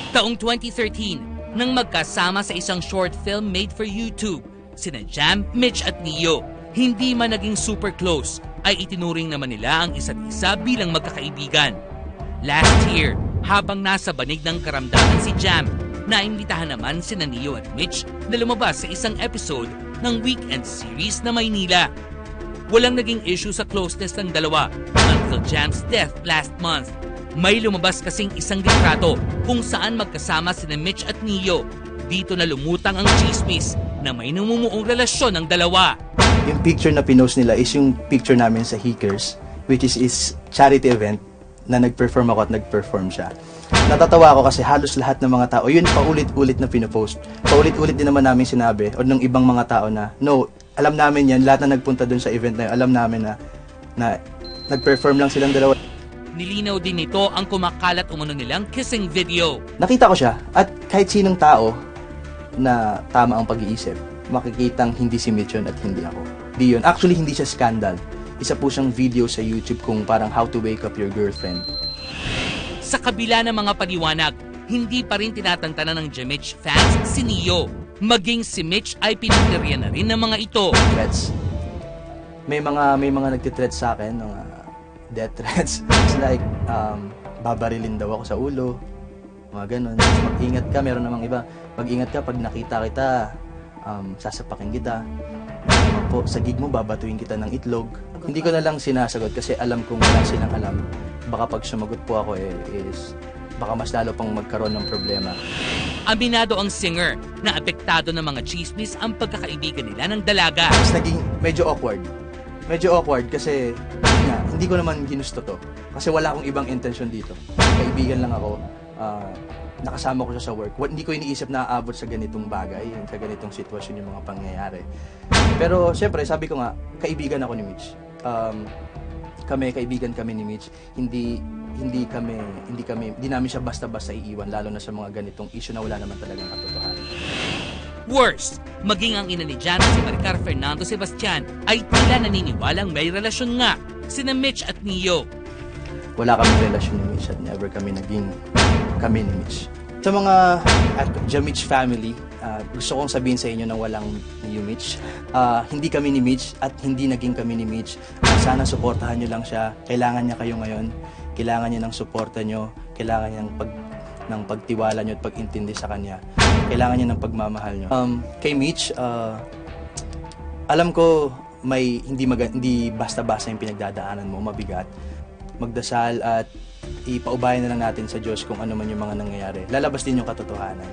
Taong 2013, nang magkasama sa isang short film made for YouTube, sina Jam, Mitch at Neo, hindi man naging super close, ay itinuring naman nila ang isa't isa bilang magkakaibigan. Last year, habang nasa banig ng karamdaman si Jam, naimbitahan naman sina Neo at Mitch na lumabas sa isang episode ng weekend series na Maynila. Walang naging issue sa closeness ng dalawa until Jam's death last month. May lumabas kasing isang litrato kung saan magkasama sina Mitch at Neo. Dito na lumutang ang chismis na may namumuong relasyon ng dalawa. Yung picture na pinost nila is yung picture namin sa Hikers, which is charity event na nag-perform ako at nag-perform siya. Natatawa ako kasi halos lahat ng mga tao, yun paulit-ulit na pinopost. Paulit-ulit din naman namin sinabi o ng ibang mga tao na, no, alam namin yan, lahat na nagpunta dun sa event na yun, alam namin na nag-perform lang silang dalawa. Nilinaw din nito ang kumakalat umano nilang kissing video. Nakita ko siya at kahit sinong tao na tama ang pag-iisip, makikitang hindi si Mitch yun at hindi ako. Di yun. Actually, hindi siya scandal. Isa po siyang video sa YouTube kung parang how to wake up your girlfriend. Sa kabila ng mga paliwanag, hindi pa rin tinatantanan ng Jamich fans si Neo. Maging si Mitch ay pinundirya na rin ng mga ito. Threats. May mga nagtitreat sa akin, mga death threats. It's like, babarilin daw ako sa ulo. Mga ganun. Mag-ingat ka, meron namang iba. Mag-ingat ka pag nakita kita, sasapakin kita. Po, sa gig mo, babatuin kita ng itlog. Hindi ko na lang sinasagot kasi alam kong wala silang alam. Baka pag sumagot po ako is baka mas lalo pang magkaroon ng problema. Aminado ang singer na apektado ng mga chismis ang pagkakaibigan nila ng dalaga. Mas naging medyo awkward. Medyo awkward kasi hindi ko naman ginusto to. Kasi wala akong ibang intention dito. Kaibigan lang ako. Nakasama ko siya sa work. Hindi ko iniisip na aabot sa ganitong bagay, sa ganitong sitwasyon yung mga pangyayari. Pero siyempre, sabi ko nga, kaibigan ako ni Mitch. Kaibigan kami ni Mitch. Hindi namin siya basta-basta iiwan, lalo na sa mga ganitong issue na wala naman talagang katotohanan. Worst, maging ang ina ni Jan si Maricar Fernando Sebastian ay tila naniniwalang may relasyon nga sina Mitch at Neo. Wala kaming relasyon ni Mitch at never kami naging kami ni Mitch. Sa mga Jamich family, gusto kong sabihin sa inyo na walang ni Mitch. Hindi kami ni Mitch at hindi naging kami ni Mitch. Sana suportahan nyo lang siya. Kailangan niya kayo ngayon. Kailangan niya ng suporta nyo. Kailangan niya ng pagtiwala nyo at pag-intindi sa kanya. Kailangan niya ng pagmamahal nyo. Kay Mitch, alam ko may hindi basta-basta yung pinagdadaanan mo, mabigat. Magdasal at ipaubayan na lang natin sa Diyos kung ano man yung mga nangyayari. Lalabas din yung katotohanan.